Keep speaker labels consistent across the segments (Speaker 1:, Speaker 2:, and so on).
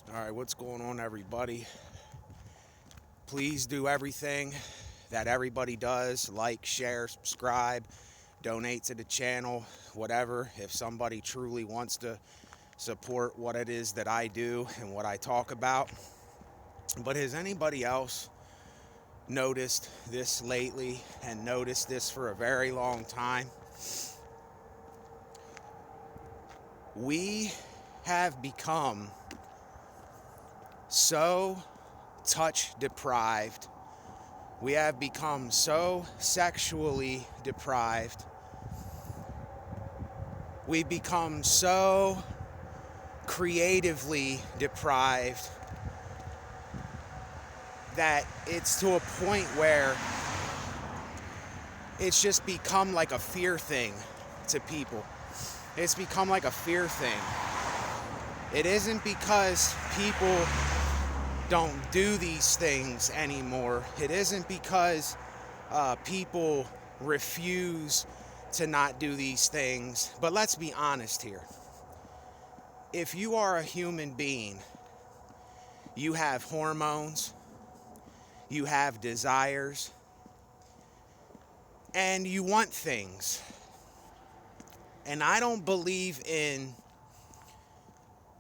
Speaker 1: Alright, what's going on, everybody? Please do everything that everybody does. Like, share, subscribe, donate to the channel, whatever. If somebody truly wants to support what it is that I do and what I talk about. But has anybody else noticed this lately and noticed this for a very long time? We have become so touch deprived. We have become so sexually deprived. We become so creatively deprived that it's to a point where it's just become like a fear thing to people. It's become like a fear thing. It isn't because people don't do these things anymore. It isn't because people refuse to not do these things. But let's be honest here. If you are a human being, you have hormones, you have desires, and you want things. And I don't believe in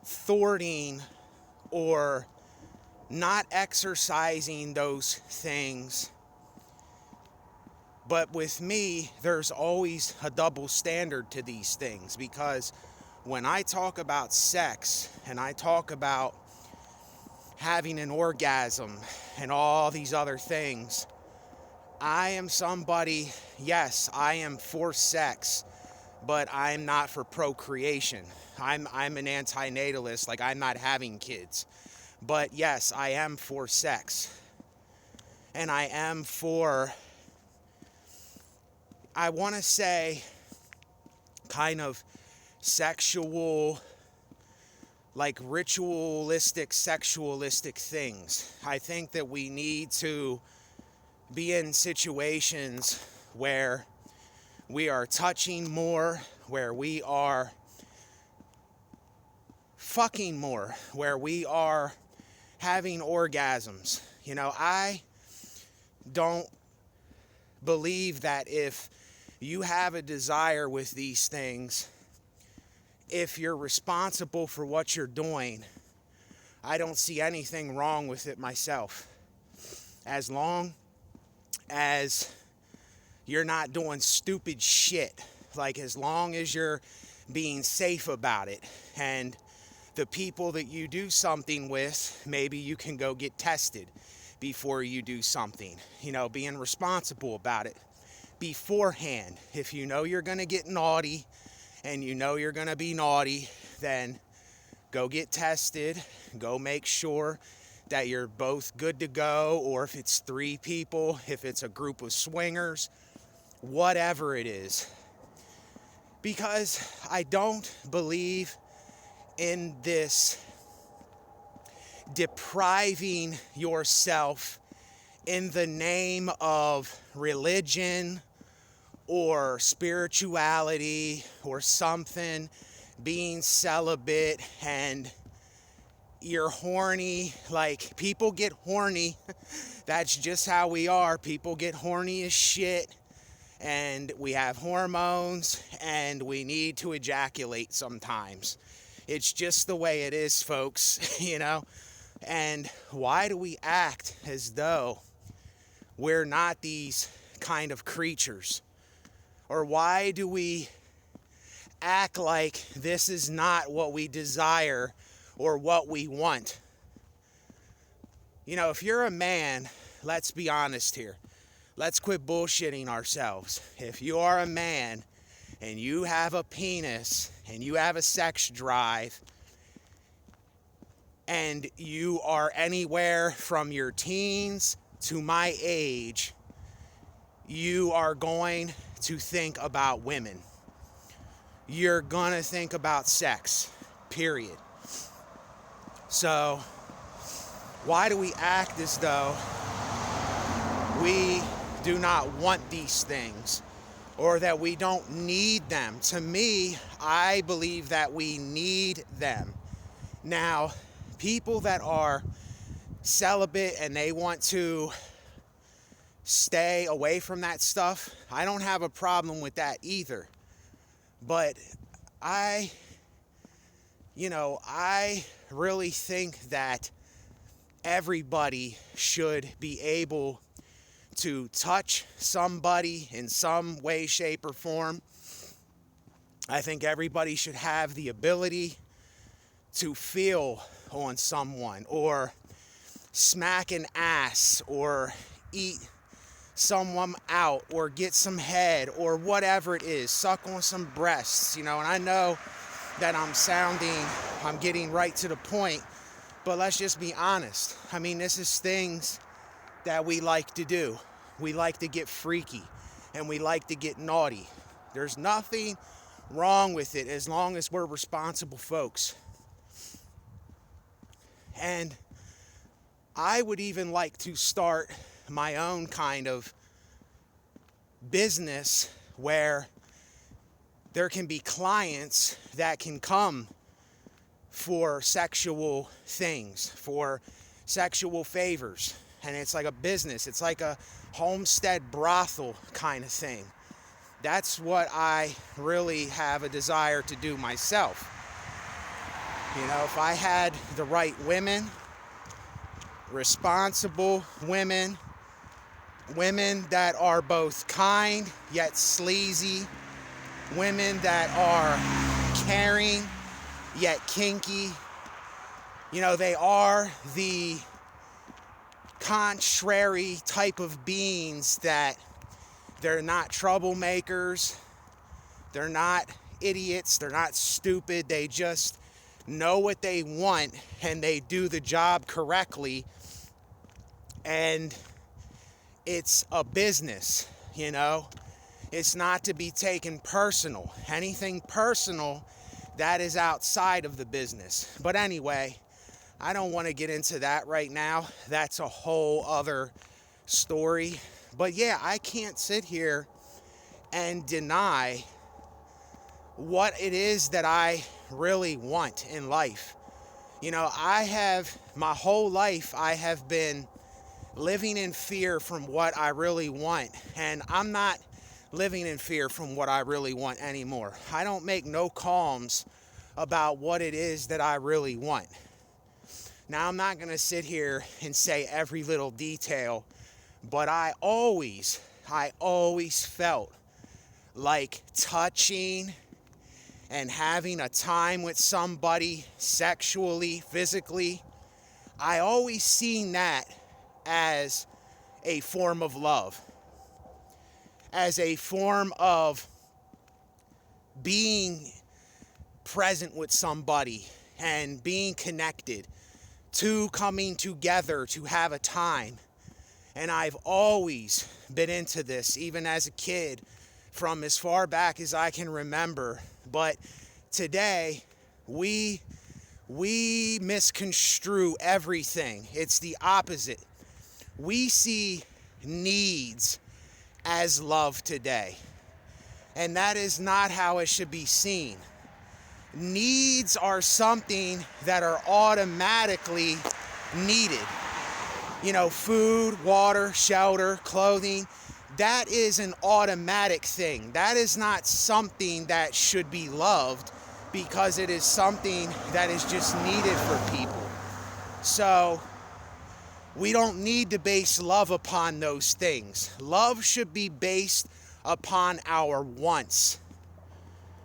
Speaker 1: thwarting or not exercising those things. But with me, there's always a double standard to these things, because when I talk about sex and I talk about having an orgasm and all these other things, I am somebody, yes, I am for sex, but I'm not for procreation. I'm an antinatalist, like I'm not having kids. But yes, I am for sex. And I am for, I want to say, kind of sexual, like ritualistic, sexualistic things. I think that we need to be in situations where we are touching more, where we are fucking more, where we are having orgasms. You know, I don't believe that if you have a desire with these things, if you're responsible for what you're doing, I don't see anything wrong with it myself. As long as you're not doing stupid shit, like as long as you're being safe about it, and the people that you do something with, maybe you can go get tested before you do something. You know, being responsible about it beforehand. If you know you're going to get naughty and you know you're going to be naughty, then go get tested. Go make sure that you're both good to go, or if it's 3 people, if it's a group of swingers, whatever it is. Because I don't believe in this depriving yourself in the name of religion or spirituality or something, being celibate, and you're horny. Like, people get horny. That's just how we are. People get horny as shit, and we have hormones, and we need to ejaculate sometimes. It's just the way it is, folks, you know? And why do we act as though we're not these kind of creatures? Or why do we act like this is not what we desire or what we want? You know, if you're a man, let's be honest here. Let's quit bullshitting ourselves. If you are a man and you have a penis and you have a sex drive and you are anywhere from your teens to my age, you are going to think about women. You're going to think about sex, period. So, why do we act as though we do not want these things, or that we don't need them? To me, I believe that we need them. Now, people that are celibate and they want to stay away from that stuff, I don't have a problem with that either. But I really think that everybody should be able to touch somebody in some way, shape, or form. I think everybody should have the ability to feel on someone, or smack an ass, or eat someone out, or get some head, or whatever it is, suck on some breasts, and I know that I'm getting right to the point, but let's just be honest. I mean, this is things that we like to do. We like to get freaky, and we like to get naughty. There's nothing wrong with it as long as we're responsible folks. And I would even like to start my own kind of business where there can be clients that can come for sexual things, for sexual favors. And it's like a business. It's like a homestead brothel kind of thing. That's what I really have a desire to do myself. If I had the right women, responsible women that are both kind yet sleazy, women that are caring yet kinky, they are the contrary type of beings that they're not troublemakers, they're not idiots, they're not stupid, they just know what they want and they do the job correctly, and it's a business, It's not to be taken personal. Anything personal, that is outside of the business. But anyway, I don't want to get into that right now. That's a whole other story. But yeah, I can't sit here and deny what it is that I really want in life. My whole life, I have been living in fear from what I really want. And I'm not living in fear from what I really want anymore. I don't make no qualms about what it is that I really want. Now, I'm not going to sit here and say every little detail, but I always felt like touching and having a time with somebody sexually, physically, I always seen that as a form of love, as a form of being present with somebody and being connected, to coming together to have a time. And I've always been into this, even as a kid, from as far back as I can remember. But today, we misconstrue everything. It's the opposite. We see needs as love today. And that is not how it should be seen. Needs are something that are automatically needed. Food, water, shelter, clothing. That is an automatic thing. That is not something that should be loved, because it is something that is just needed for people. So we don't need to base love upon those things. Love should be based upon our wants,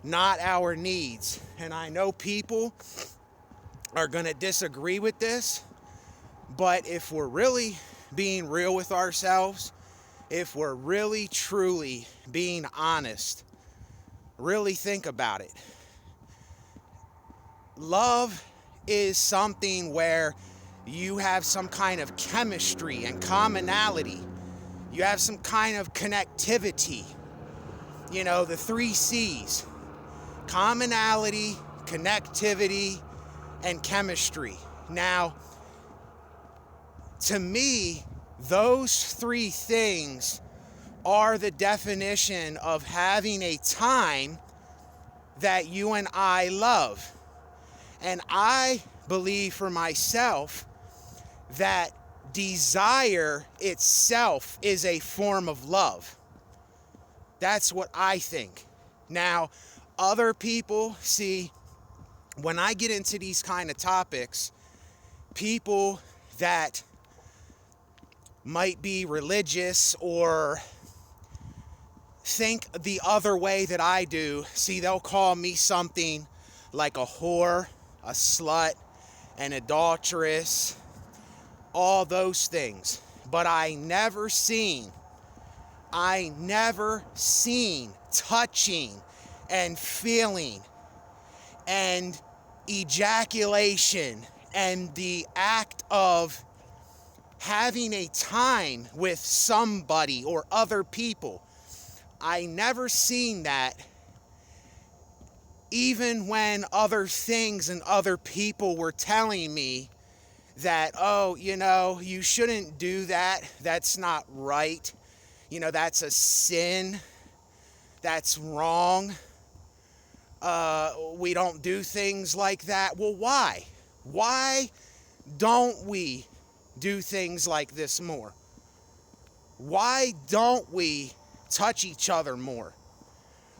Speaker 1: not our needs. And I know people are going to disagree with this, but if we're really being real with ourselves, if we're really truly being honest, really think about it. Love is something where you have some kind of chemistry and commonality. You have some kind of connectivity. The 3 C's: commonality, connectivity, and chemistry. Now, to me, those 3 things are the definition of having a time that you and I love. And I believe for myself that desire itself is a form of love. That's what I think. Now, other people, see, when I get into these kind of topics, people that might be religious or think the other way that I do, see, they'll call me something like a whore, a slut, an adulteress, all those things. But I never seen touching and feeling and ejaculation and the act of having a time with somebody or other people. I never seen that, even when other things and other people were telling me that, oh, you shouldn't do that. That's not right. That's a sin. That's wrong. We don't do things like that. Well, why? Why don't we do things like this more? Why don't we touch each other more?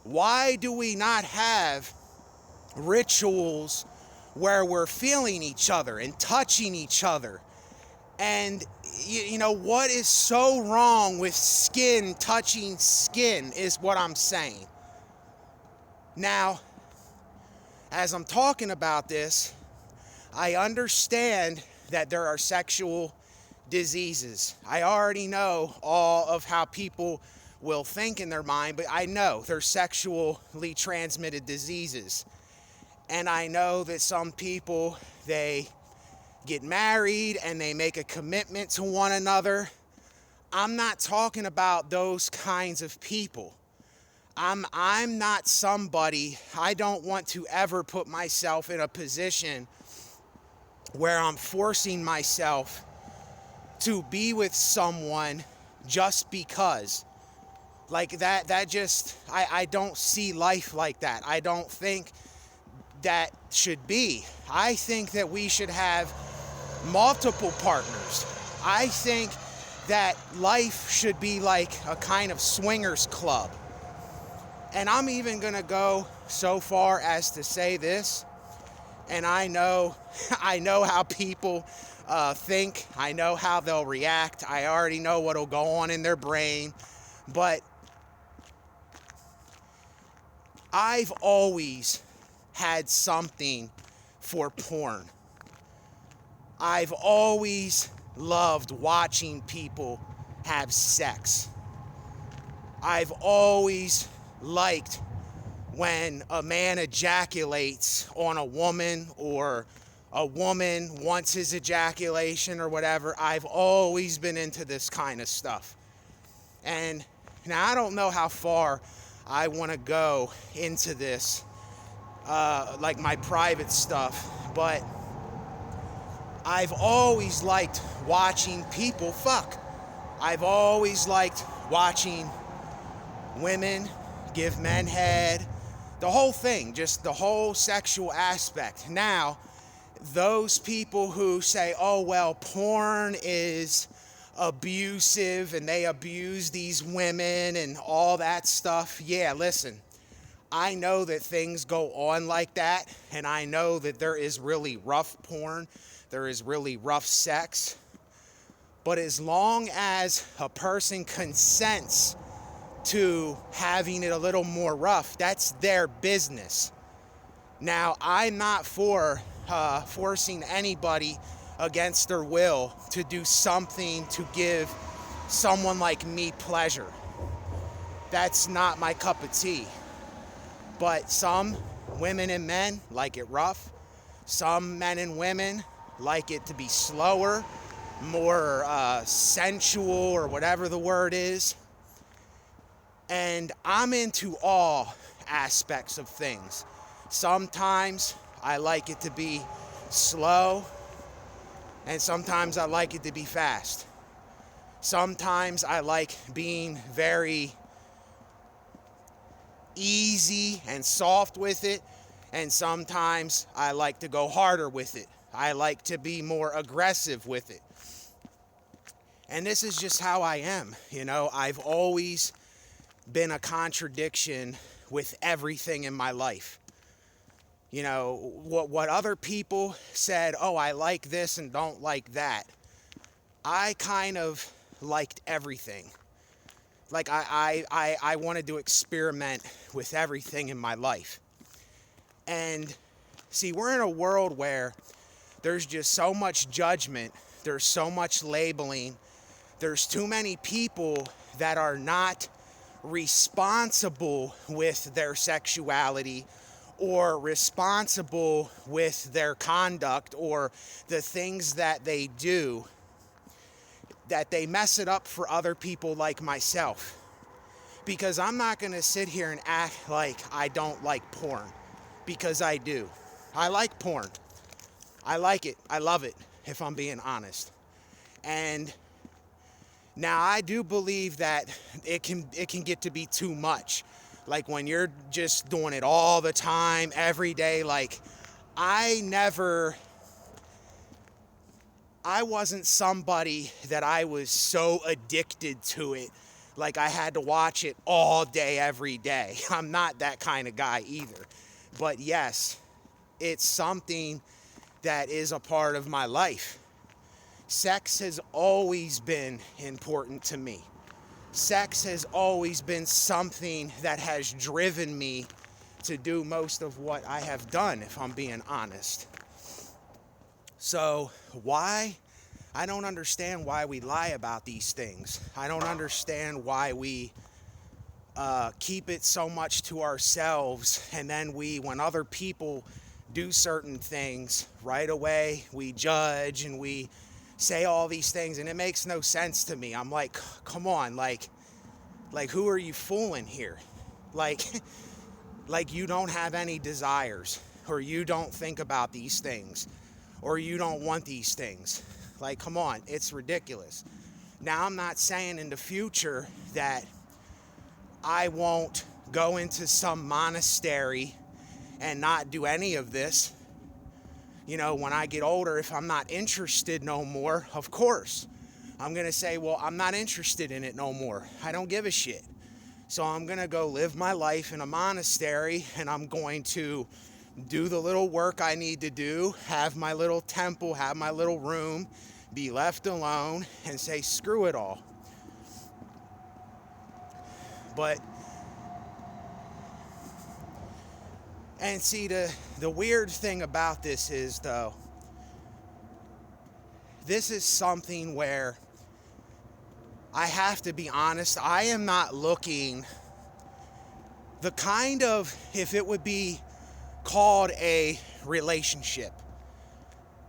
Speaker 1: Why do we not have rituals where we're feeling each other and touching each other? And what is so wrong with skin touching skin is what I'm saying. Now, as I'm talking about this, I understand that there are sexual diseases. I already know all of how people will think in their mind, but I know there's sexually transmitted diseases. And I know that some people, they get married and they make a commitment to one another. I'm not talking about those kinds of people. I'm not somebody, I don't want to ever put myself in a position where I'm forcing myself to be with someone just because. Like that just, I don't see life like that. I don't think that should be. I think that we should have multiple partners. I think that life should be like a kind of swingers club. And I'm even gonna go so far as to say this, and I know how people think. I know how they'll react. I already know what'll go on in their brain. But I've always had something for porn. I've always loved watching people have sex. I've always liked when a man ejaculates on a woman or a woman wants his ejaculation or whatever. I've always been into this kind of stuff. And now I don't know how far I want to go into this, like my private stuff, but I've always liked watching people fuck. I've always liked watching women give men head, the whole thing, just the whole sexual aspect. Now, those people who say, oh, well, porn is abusive and they abuse these women and all that stuff. Yeah, listen, I know that things go on like that, and I know that there is really rough porn, there is really rough sex, but as long as a person consents to having it a little more rough, that's their business. Now, I'm not for forcing anybody against their will to do something to give someone like me pleasure. That's not my cup of tea. But some women and men like it rough. Some men and women like it to be slower, more sensual, or whatever the word is. And I'm into all aspects of things. Sometimes I like it to be slow, and sometimes I like it to be fast. Sometimes I like being very easy and soft with it, and sometimes I like to go harder with it. I like to be more aggressive with it. And this is just how I am. I've always been a contradiction with everything in my life. What other people said, oh, I like this and don't like that. I kind of liked everything. Like I wanted to experiment with everything in my life. And see, we're in a world where there's just so much judgment. There's so much labeling. There's too many people that are not responsible with their sexuality or responsible with their conduct or the things that they do, that they mess it up for other people like myself. Because I'm not going to sit here and act like I don't like porn, because I do. I like porn. I like it. I love it, if I'm being honest. And now I do believe that it can get to be too much. Like when you're just doing it all the time, every day. Like I wasn't somebody that I was so addicted to it, like I had to watch it all day, every day. I'm not that kind of guy either. But yes, it's something that is a part of my life. Sex has always been important to me. Sex has always been something that has driven me to do most of what I have done, if I'm being honest. So why? I don't understand why we lie about these things. I don't understand why we keep it so much to ourselves, and then when other people do certain things, right away we judge and we say all these things, and it makes no sense to me. I'm like, come on, like who are you fooling here? Like you don't have any desires, or you don't think about these things, or you don't want these things. Like, come on, it's ridiculous. Now, I'm not saying in the future that I won't go into some monastery and not do any of this. When I get older, if I'm not interested no more, of course, I'm going to say, well, I'm not interested in it no more. I don't give a shit. So I'm going to go live my life in a monastery, and I'm going to do the little work I need to do, have my little temple, have my little room, be left alone, and say, screw it all. And see, the weird thing about this is, though, this is something where I have to be honest, I am not looking the kind of, if it would be called a relationship,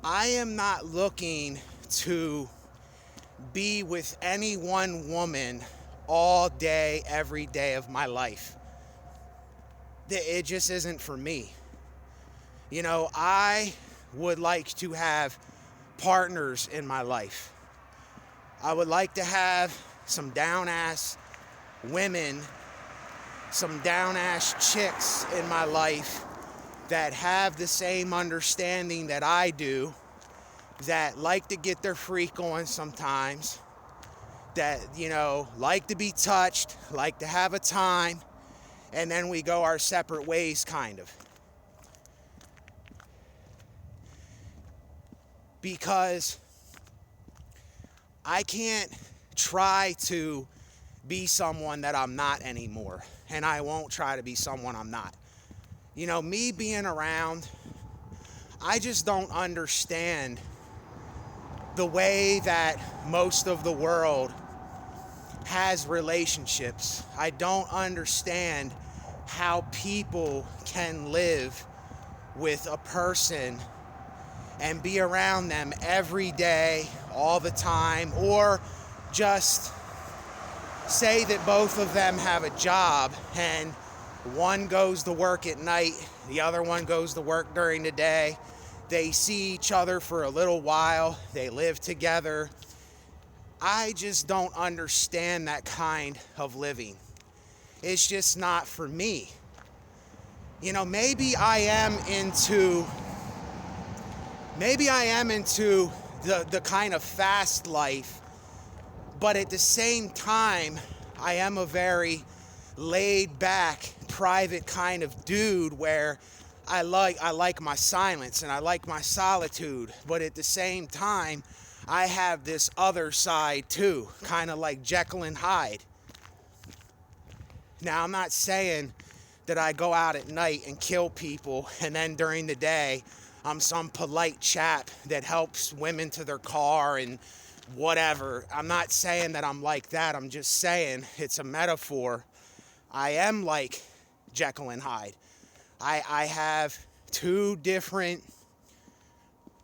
Speaker 1: I am not looking to be with any one woman all day, every day of my life. It just isn't for me. I would like to have partners in my life. I would like to have some down-ass women, some down-ass chicks in my life that have the same understanding that I do, that like to get their freak on sometimes, that, like to be touched, like to have a time, and then we go our separate ways, kind of. Because I can't try to be someone that I'm not anymore, and I won't try to be someone I'm not. Me being around, I just don't understand the way that most of the world has relationships. I don't understand how people can live with a person and be around them every day, all the time, or just say that both of them have a job and one goes to work at night, the other one goes to work during the day. They see each other for a little while, they live together. I just don't understand that kind of living. It's just not for me. Maybe I am into maybe I am into the kind of fast life, but at the same time, I am a very laid back, private kind of dude where I like my silence and I like my solitude, but at the same time, I have this other side too, kind of like Jekyll and Hyde. Now, I'm not saying that I go out at night and kill people and then during the day I'm some polite chap that helps women to their car and whatever. I'm not saying that I'm like that. I'm just saying it's a metaphor. I am like Jekyll and Hyde. I have two different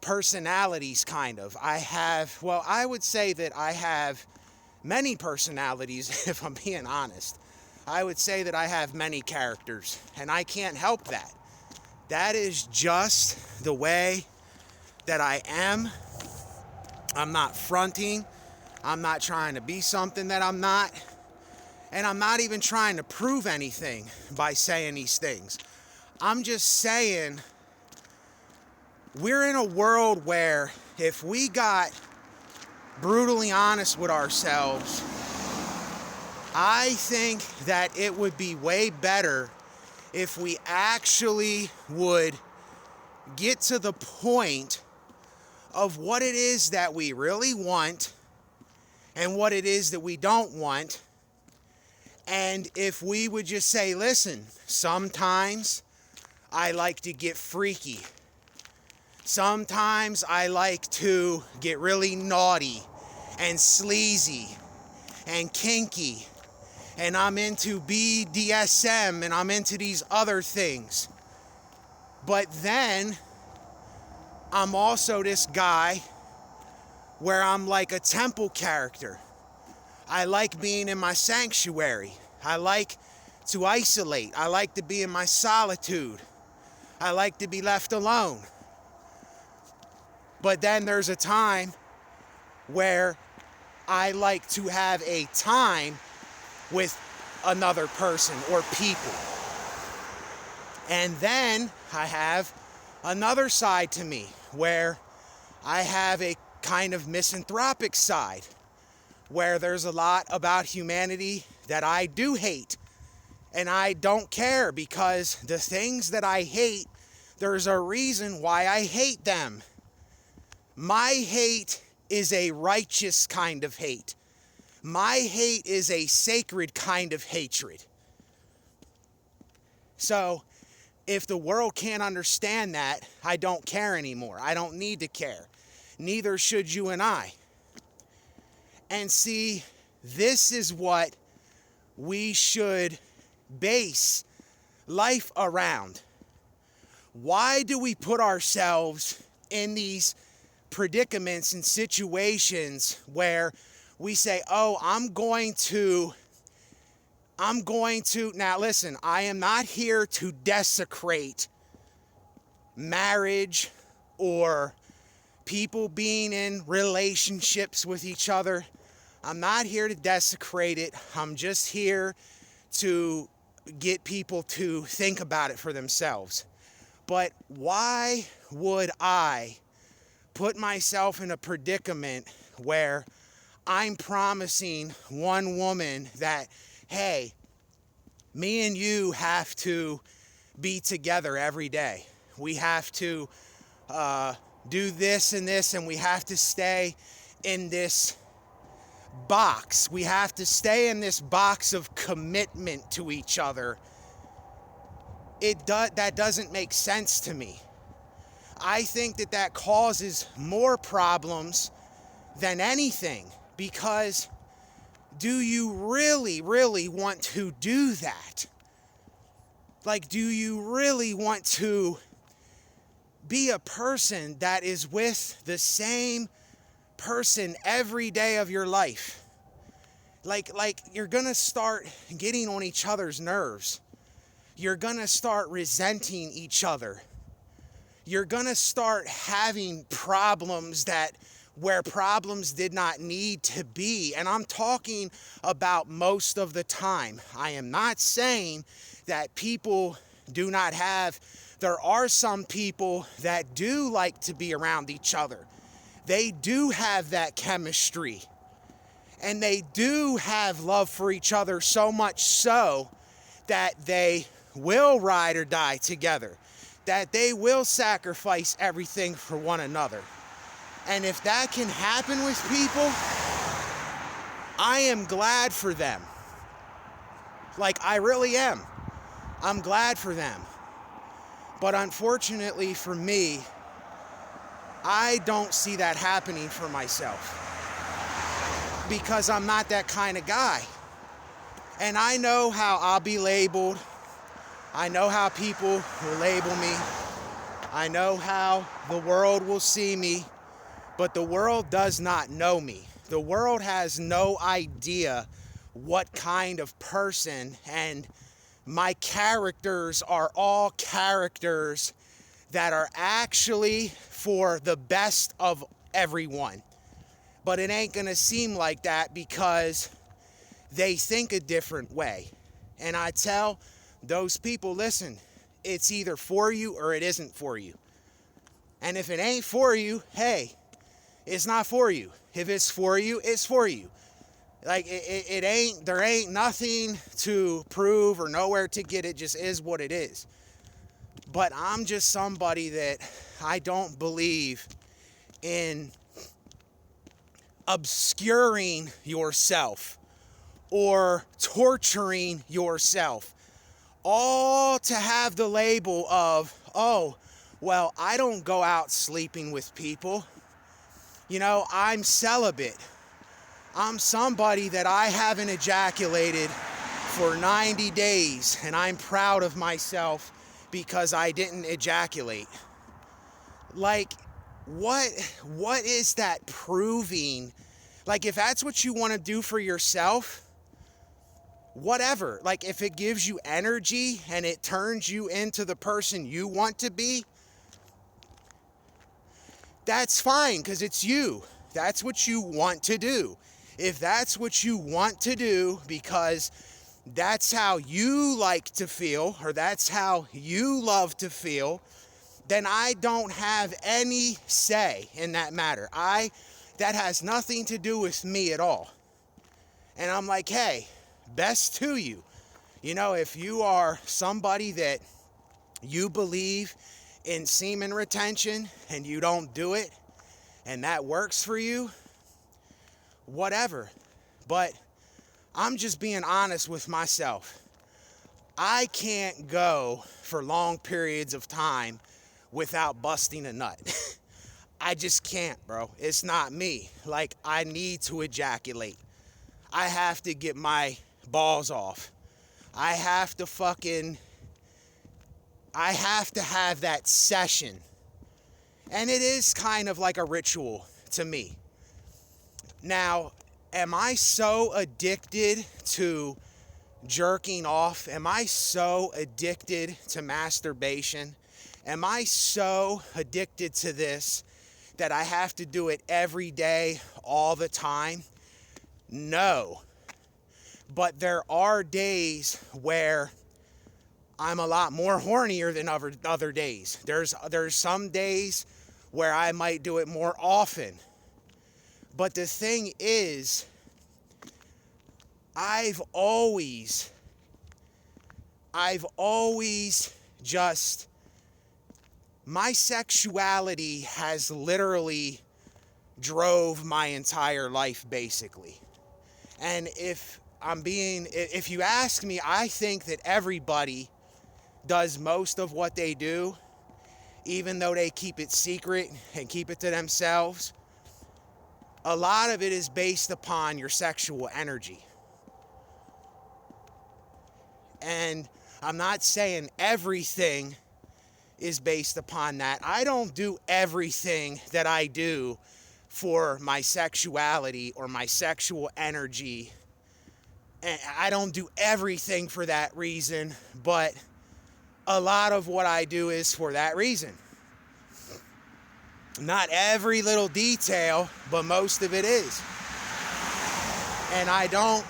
Speaker 1: personalities, kind of. I would say that I have many personalities, if I'm being honest. I would say that I have many characters, and I can't help that. That is just the way that I am. I'm not fronting. I'm not trying to be something that I'm not. And I'm not even trying to prove anything by saying these things. I'm just saying we're in a world where if we got brutally honest with ourselves, I think that it would be way better if we actually would get to the point of what it is that we really want and what it is that we don't want. And if we would just say, listen, sometimes I like to get freaky. Sometimes I like to get really naughty and sleazy and kinky. And I'm into BDSM and I'm into these other things. But then I'm also this guy where I'm like a temple character. I like being in my sanctuary. I like to isolate. I like to be in my solitude. I like to be left alone. But then there's a time where I like to have a time with another person or people. And then I have another side to me where I have a kind of misanthropic side where there's a lot about humanity that I do hate. And I don't care because the things that I hate, there's a reason why I hate them. My hate is a righteous kind of hate. My hate is a sacred kind of hatred. So, if the world can't understand that, I don't care anymore. I don't need to care. Neither should you and I. And see, this is what we should base life around. Why do we put ourselves in these predicaments and situations where we say, oh, I'm going to, now listen, I am not here to desecrate marriage or people being in relationships with each other. I'm not here to desecrate it. I'm just here to get people to think about it for themselves. But why would I put myself in a predicament where I'm promising one woman that, hey, me and you have to be together every day. We have to do this and this, and we have to stay in this box. We have to stay in this box of commitment to each other. That doesn't make sense to me. I think that causes more problems than anything, because do you really, really want to do that? Like, do you really want to be a person that is with the same person every day of your life? Like you're gonna start getting on each other's nerves. You're gonna start resenting each other. You're gonna start having problems where problems did not need to be. And I'm talking about most of the time. I am not saying that people do not have there are some people that do like to be around each other. They do have that chemistry. And they do have love for each other, so much so that they will ride or die together, that they will sacrifice everything for one another. And if that can happen with people, I am glad for them. Like, I really am. I'm glad for them. But unfortunately for me, I don't see that happening for myself, because I'm not that kind of guy. And I know how I'll be labeled. I know how people will label me. I know how the world will see me. But the world does not know me. The world has no idea what kind of person, and my characters are all characters that are actually for the best of everyone. But it ain't gonna seem like that because they think a different way. And I tell those people, listen, it's either for you or it isn't for you. And if it ain't for you, hey, it's not for you. If it's for you, it's for you. Like, it ain't, there ain't nothing to prove or nowhere to get. It just is what it is. But I'm just somebody that I don't believe in obscuring yourself or torturing yourself, all to have the label of, oh, well, I don't go out sleeping with people. You know, I'm celibate. I'm somebody that I haven't ejaculated for 90 days, and I'm proud of myself because I didn't ejaculate. Like, what is that proving? Like, if that's what you want to do for yourself, whatever. Like, if it gives you energy and it turns you into the person you want to be, that's fine, because it's you. That's what you want to do. If that's what you want to do because that's how you like to feel, or that's how you love to feel, then I don't have any say in that matter. That has nothing to do with me at all. And I'm like, hey, best to you. You know, if you are somebody that you believe in semen retention and you don't do it, and that works for you, whatever. But I'm just being honest with myself. I can't go for long periods of time without busting a nut. I just can't, bro. It's not me. Like, I need to ejaculate. I have to get my balls off. I have to have that session. And it is kind of like a ritual to me. Now, am I so addicted to jerking off? Am I so addicted to masturbation? Am I so addicted to this that I have to do it every day, all the time? No. But there are days where I'm a lot more hornier than other days. There's some days where I might do it more often. But the thing is, I've always just, my sexuality has literally drove my entire life, basically. And if you ask me, I think that everybody does most of what they do, even though they keep it secret and keep it to themselves. A lot of it is based upon your sexual energy. And I'm not saying everything is based upon that. I don't do everything that I do for my sexuality or my sexual energy. And I don't do everything for that reason, but a lot of what I do is for that reason. Not every little detail, but most of it is. And I don't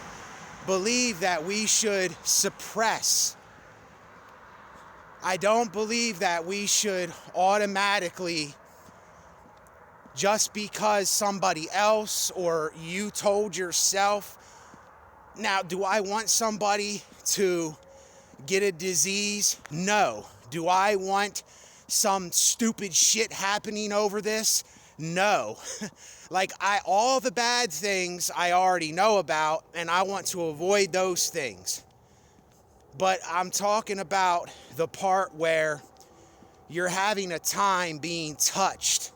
Speaker 1: believe that we should suppress I don't believe that we should automatically, just because somebody else or you told yourself. Now, do I want somebody to get a disease? No. Do I want some stupid shit happening over this? No. Like, all the bad things I already know about, and I want to avoid those things. But I'm talking about the part where you're having a time being touched.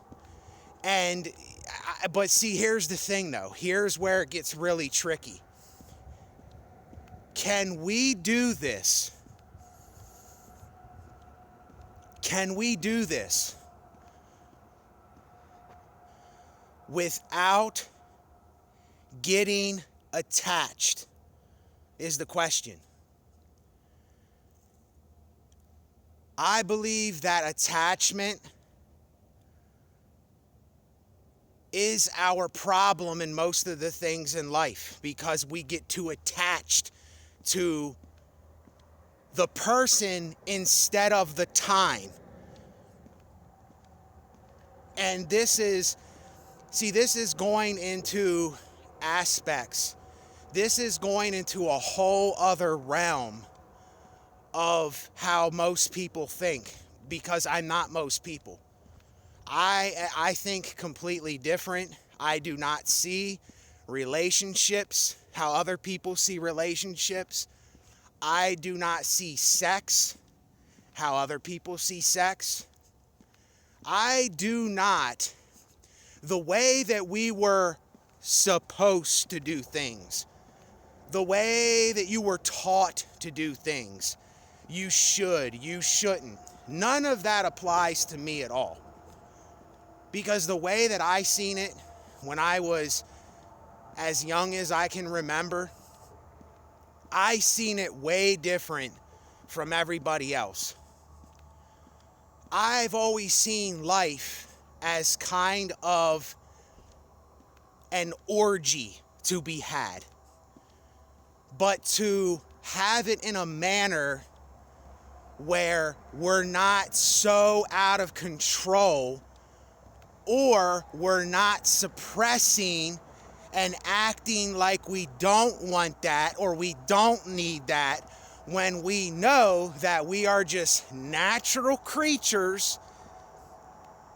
Speaker 1: But see, here's the thing though. Here's where it gets really tricky. Can we do this? Can we do this without getting attached? Is the question. I believe that attachment is our problem in most of the things in life, because we get too attached to the person instead of the time. And this is going into aspects. This is going into a whole other realm of how most people think, because I'm not most people. I think completely different. I do not see relationships how other people see relationships. I do not see sex how other people see sex. I do not, the way that we were supposed to do things, the way that you were taught to do things, you should, you shouldn't. None of that applies to me at all. Because the way that I seen it when I was as young as I can remember, I seen it way different from everybody else. I've always seen life as kind of an orgy to be had, but to have it in a manner where we're not so out of control, or we're not suppressing and acting like we don't want that or we don't need that, when we know that we are just natural creatures,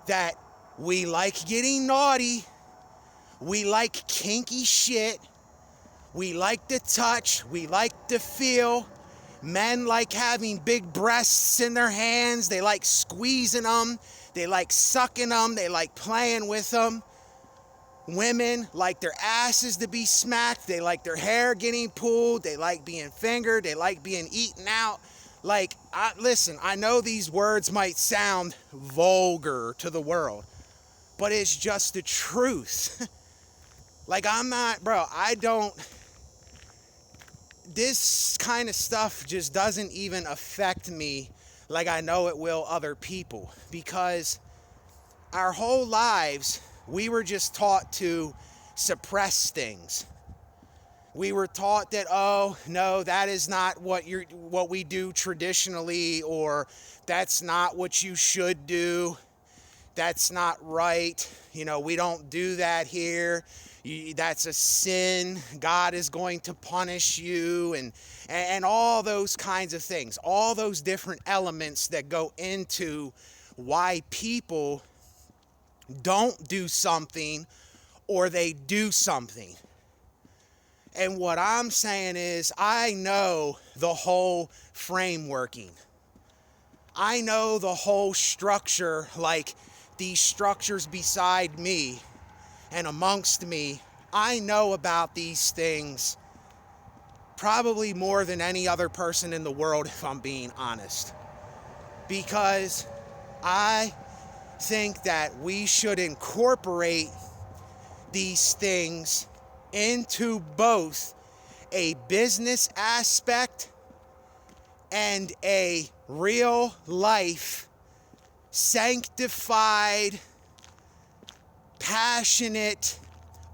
Speaker 1: that we like getting naughty, we like kinky shit, we like to touch, we like to feel. Men like having big breasts in their hands, they like squeezing them, they like sucking them, they like playing with them. Women like their asses to be smacked, they like their hair getting pulled, they like being fingered, they like being eaten out. Like, listen, I know these words might sound vulgar to the world, but it's just the truth. Like, this kind of stuff just doesn't even affect me like I know it will other people, because our whole lives, we were just taught to suppress things. We were taught that, oh, no, that is not what we do traditionally, or that's not what you should do. That's not right. You know, we don't do that here. That's a sin. God is going to punish you, and all those kinds of things. All those different elements that go into why people don't do something or they do something. And what I'm saying is, I know the whole frameworking. I know the whole structure, like these structures beside me and amongst me. I know about these things probably more than any other person in the world, if I'm being honest. Because I think that we should incorporate these things into both a business aspect and a real life, sanctified, passionate,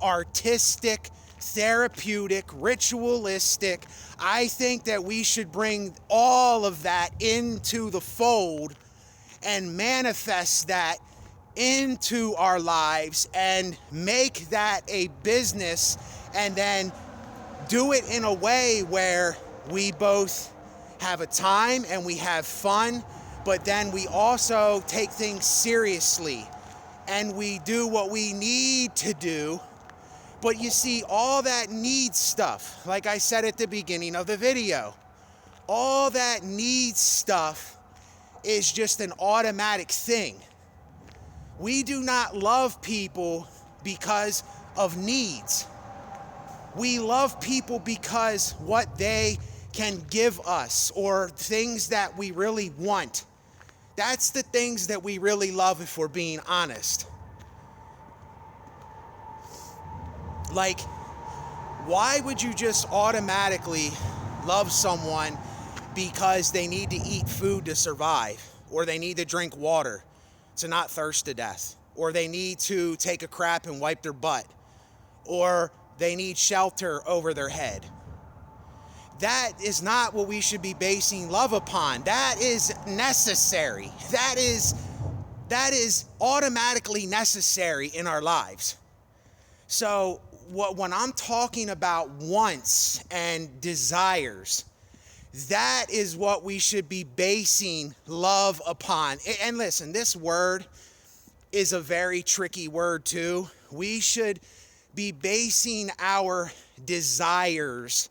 Speaker 1: artistic therapeutic, ritualistic. I think that we should bring all of that into the fold and manifest that into our lives and make that a business, and then do it in a way where we both have a time and we have fun, but then we also take things seriously and we do what we need to do. But you see, all that needs stuff, like I said at the beginning of the video, all that needs stuff is just an automatic thing. We do not love people because of needs. We love people because what they can give us, or things that we really want. That's the things that we really love, if we're being honest. Like, why would you just automatically love someone because they need to eat food to survive, or they need to drink water to not thirst to death, or they need to take a crap and wipe their butt, or they need shelter over their head? That is not what we should be basing love upon. That is necessary. That is automatically necessary in our lives. So when I'm talking about wants and desires, that is what we should be basing love upon. And listen, this word is a very tricky word too. We should be basing our desires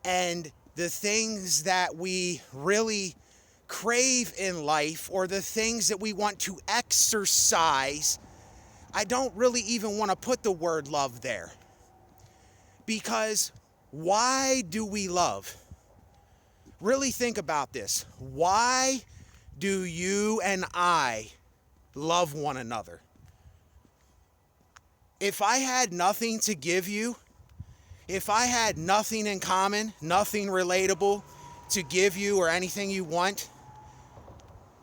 Speaker 1: and the things that we really crave in life, or the things that we want to exercise. I don't really even want to put the word love there, because why do we love? Really think about this. Why do you and I love one another? If I had nothing to give you, if I had nothing in common, nothing relatable to give you or anything you want,